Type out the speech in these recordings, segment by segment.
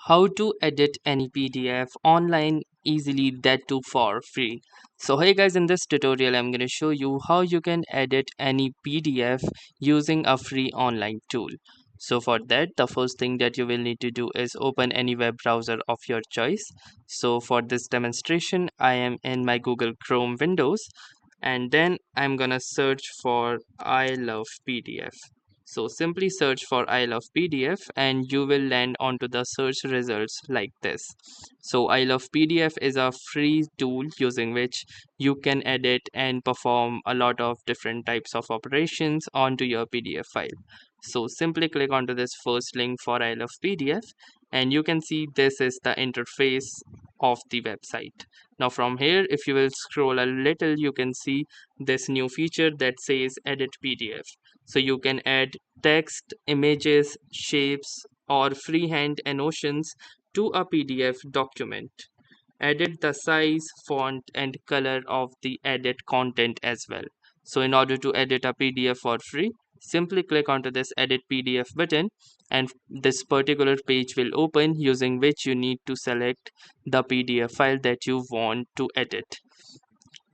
How to edit any PDF online easily, that too for free. So hey guys, in this tutorial I'm going to show you how you can edit any PDF using a free online tool. So for that, the first thing that you will need to do is open any web browser of your choice. So for this demonstration I am in my Google Chrome windows, and then I'm gonna search for iLovePDF. So simply search for iLovePDF and you will land onto the search results like this. So iLovePDF is a free tool using which you can edit and perform a lot of different types of operations onto your PDF file. So simply click onto this first link for iLovePDF and you can see this is the interface of the website. Now from here, if you will scroll a little, you can see this new feature that says edit PDF. So you can add text, images, shapes, or freehand annotations to a PDF document. Edit the size, font, and color of the edit content as well. So in order to edit a PDF for free, simply click onto this edit PDF button and this particular page will open, using which you need to select the PDF file that you want to edit.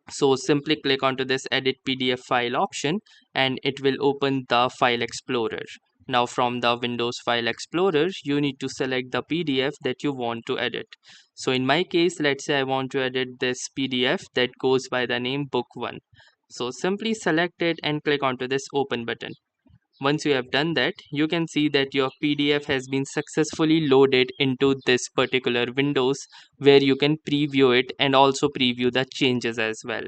So simply click onto this edit PDF file option and it will open the file explorer. Now from the Windows file explorer, you need to select the PDF that you want to edit. So in my case, let's say I want to edit this PDF that goes by the name book 1. So simply select it and click onto this open button. Once you have done that, you can see that your PDF has been successfully loaded into this particular windows, where you can preview it and also preview the changes as well.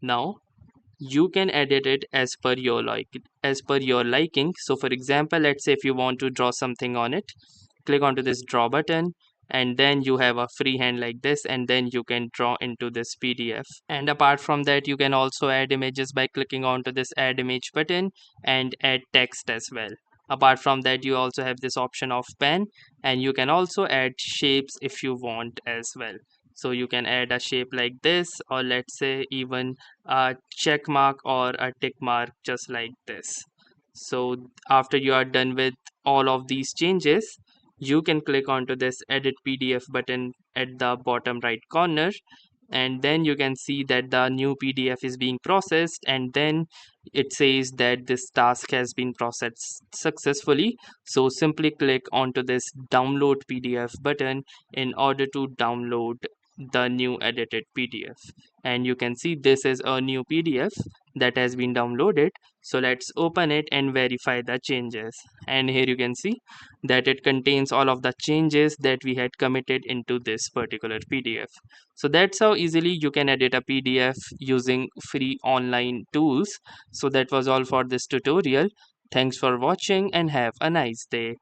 Now you can edit it as per your liking. So for example, let's say if you want to draw something on it, click onto this draw button and then you have a freehand like this and then you can draw into this PDF. And apart from that, you can also add images by clicking onto this add image button and add text as well. Apart from that, you also have this option of pen and you can also add shapes if you want as well. So you can add a shape like this, or let's say even a check mark or a tick mark just like this. So after you are done with all of these changes, you can click onto this edit PDF button at the bottom right corner and then you can see that the new PDF is being processed and then it says that this task has been processed successfully. So simply click onto this download PDF button in order to download the new edited PDF, and you can see this is a new PDF that has been downloaded. So let's open it and verify the changes, and here you can see that it contains all of the changes that we had committed into this particular PDF. So that's how easily you can edit a PDF using free online tools. So that was all for this tutorial. Thanks for watching and have a nice day.